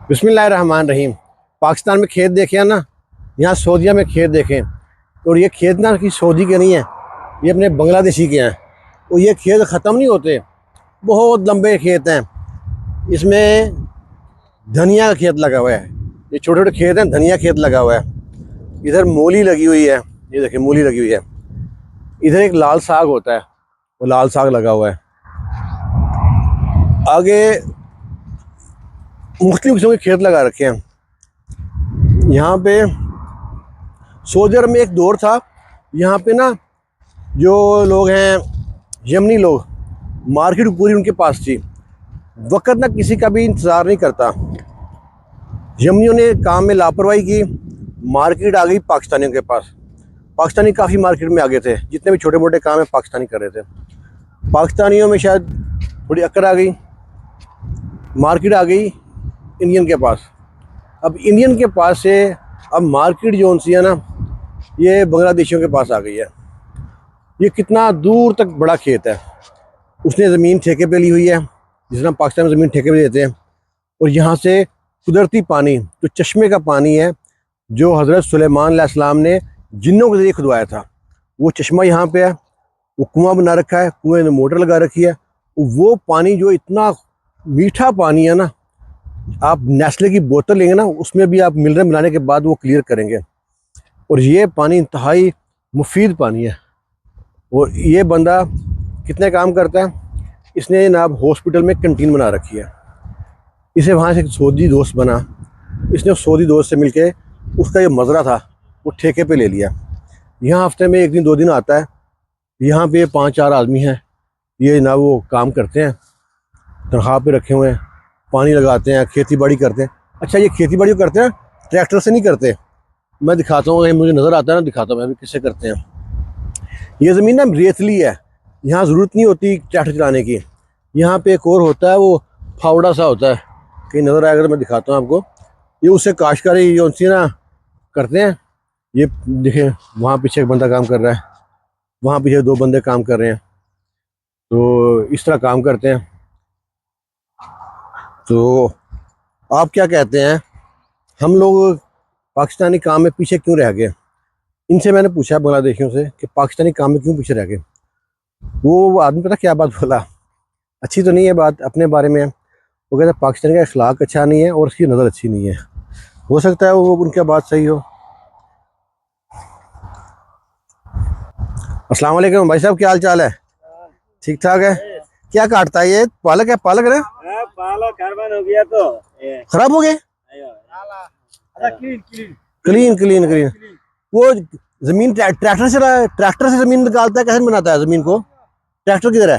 बिस्मिल्लाहिर्रहमानिर्रहीम। पाकिस्तान में खेत देखे हैं ना, यहाँ सऊदीया में खेत देखें। और ये खेत ना कि सऊदी के नहीं हैं, ये अपने बांग्लादेशी के हैं। और ये खेत ख़त्म नहीं होते, बहुत लंबे खेत हैं। इसमें धनिया का खेत लगा हुआ है, ये छोटे छोटे खेत हैं, धनिया खेत लगा हुआ है। इधर मूली लगी हुई है, ये देखिए मूली लगी हुई है। इधर एक लाल साग होता है, वो लाल साग लगा हुआ है। आगे मुख्तलिफ किस्म के खेत लगा रखे हैं। यहाँ पे सऊदी अरब में एक दौर था, यहाँ पे ना जो लोग हैं यमनी लोग, मार्केट पूरी उनके पास थी। वक्त ना किसी का भी इंतज़ार नहीं करता। यमनियों ने काम में लापरवाही की, मार्केट आ गई पाकिस्तानियों के पास। पाकिस्तानी काफ़ी मार्केट में आगे थे, जितने भी छोटे मोटे काम है पाकिस्तानी कर रहे थे। पाकिस्तानियों में शायद थोड़ी अक्ल आ गई, मार्केट आ गई इंडियन के पास। अब इंडियन के पास से अब मार्केट जो सी है ना, ये बांग्लादेशियों के पास आ गई है। ये कितना दूर तक बड़ा खेत है। उसने ज़मीन ठेके पे ली हुई है, जिस तरह पाकिस्तान में ज़मीन ठेके पे देते हैं। और यहाँ से कुदरती पानी, जो चश्मे का पानी है, जो हज़रत सुलेमान अलैहिस्सलाम ने जिन्नों के ज़रिए खुदवाया था, वो चश्मा यहाँ पे है। वो कुआं बना रखा है, कुएं में मोटर लगा रखी है। वो पानी जो इतना मीठा पानी है ना, आप नेस्ले की बोतल लेंगे ना, उसमें भी आप मिनरल मिलाने के बाद वो क्लियर करेंगे। और ये पानी इंतहाई मुफीद पानी है। और ये बंदा कितने काम करता है, इसने जनाब हॉस्पिटल में कैंटीन बना रखी है। इसे वहाँ से एक सऊदी दोस्त बना, इसने उस सऊदी दोस्त से मिलके उसका ये मज़रा था वो ठेके पे ले लिया। यहाँ हफ्ते में एक दिन दो दिन आता है। यहाँ पे 5-4 आदमी हैं, ये ना वो काम करते हैं, तनख्वाह पे रखे हुए हैं, पानी लगाते हैं, खेती बाड़ी करते हैं। अच्छा, ये खेती बाड़ी करते हैं ट्रैक्टर से नहीं करते। मैं दिखाता हूँ, मुझे नज़र आता है ना, दिखाता हूँ मैं अभी किससे करते हैं। ये ज़मीन ना रेतली है, यहाँ ज़रूरत नहीं होती ट्रैक्टर चलाने की। यहाँ पे एक और होता है, वो फावड़ा सा होता है, कहीं नज़र आएगा तो मैं दिखाता हूँ आपको। ये उससे काश्तकारी ये उनसे ना करते हैं। ये देखें, वहाँ पीछे एक बंदा काम कर रहा है, वहाँ पीछे 2 बंदे काम कर रहे हैं। तो इस तरह काम करते हैं। तो आप क्या कहते हैं, हम लोग पाकिस्तानी काम में पीछे क्यों रह गए? इनसे मैंने पूछा बांग्लादेशियों से कि पाकिस्तानी काम में क्यों पीछे रह गए। वो आदमी पता क्या बात बोला, अच्छी तो नहीं है बात अपने बारे में। वो कहता है पाकिस्तान का अखलाक अच्छा नहीं है और उसकी नज़र अच्छी नहीं है। हो सकता है वो उनकी बात सही हो। अस्सलाम वालेकुम भाई साहब, क्या हाल चाल है? ठीक ठाक है। क्या काटता है ये? पालक है? पालक है ना? पालक खराब हो गया तो खराब हो गए। Clean clean clean. वो जमीन ट्रैक्टर से जमीन निकालता है, कैसे बनाता है जमीन को? ट्रैक्टर किधर है?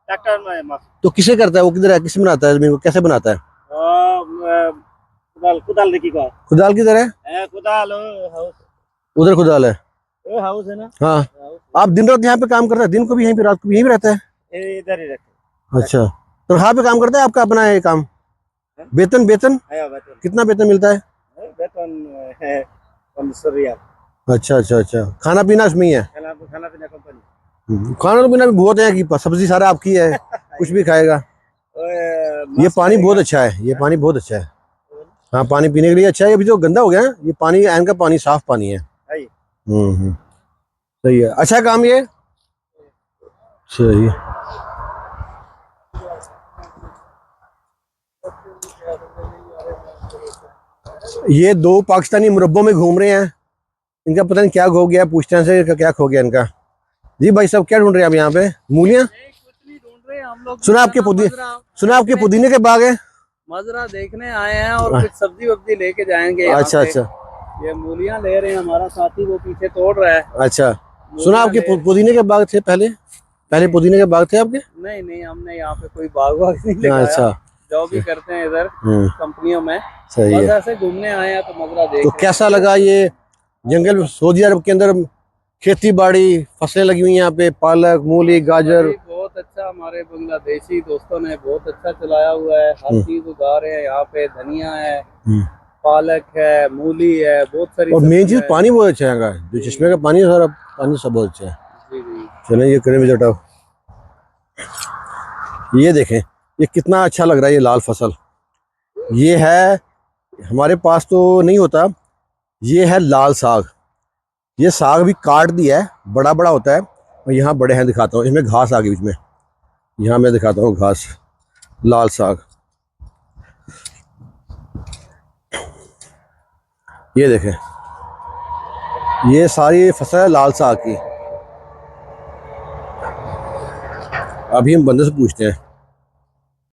ट्रैक्टर में तो किसे करता है वो? किधर है? किसे बनाता है जमीन को? कैसे बनाता है? कुदाल कुदाल देखी को खुदाल किधर है? कुदाल उधर खुदाल है। हाउस है ना। हाँ, आप दिन रात यहाँ पे काम करता है? दिन को भी यहीं पे, रात को भी यहीं पे रहता है? इधर ही रखे। अच्छा, तो यहाँ पे काम करता है? आपका अपना है काम? वेतन वेतन कितना वेतन मिलता है? वेतन है 1500 रियाल। अच्छा अच्छा अच्छा। खाना पीना उसमें ही है? खाना पीना कंपनी। खाना पीना भी बहुत है कि सब्जी सारा आपकी है, कुछ भी खाएगा। ये पानी बहुत अच्छा है, ये पानी बहुत अच्छा है। हाँ, पानी पीने के लिए अच्छा है। अभी जो गंदा हो गया है ये पानी, ऐन का पानी साफ पानी है। सही है, अच्छा काम ये। सही है। ये 2 पाकिस्तानी मुरब्बों में घूम रहे हैं, इनका पता नहीं क्या खो गया, पूछते हैं से क्या खो गया इनका। जी भाई साहब, क्या ढूंढ रहे हैं आप यहाँ पे? मूलियाँ? सुना आपके पुदीने के बाग है? मजरा देखने आए हैं और कुछ सब्जी वब्जी लेके जाएंगे। अच्छा अच्छा। ये मूलियां ले रहे हैं, हमारा साथी वो पीछे तोड़ रहा है। अच्छा, सुना आपके पुदीने के बाग थे पहले पुदीने के बाग थे आपके? नहीं, हमने यहाँ पे कोई बाग वाग नहीं लगाया। अच्छा, जो भी करते हैं इधर कंपनियों में। सही है। ऐसे घूमने आए हैं तो मजरा देख। तो कैसा लगा ये जंगल? सऊदी अरब के अंदर खेती बाड़ी फसलें लगी हुई हैं यहाँ पे, पालक, मूली, गाजर। बहुत अच्छा, हमारे बांग्लादेशी दोस्तों ने बहुत अच्छा चलाया हुआ है। हर चीज उगा रहे हैं यहाँ पे। धनिया है, पालक है, मूली है, बहुत सारी। और मेन चीज पानी बहुत अच्छा है यहाँ का, जो चश्मे का पानी है सारा पानी सब बहुत अच्छा है। चले ये करें विजिट आओ। ये देखें, ये कितना अच्छा लग रहा है। ये लाल फसल, ये है हमारे पास तो नहीं होता। ये है लाल साग। ये साग भी काट दिया है, बड़ा बड़ा होता है। और यहाँ बड़े हैं, दिखाता हूँ। इसमें घास आ गई बीच में। यहाँ मैं दिखाता हूँ घास, लाल साग। ये देखें, ये सारी फसल है लाल साग की। अभी हम बंदे से पूछते हैं।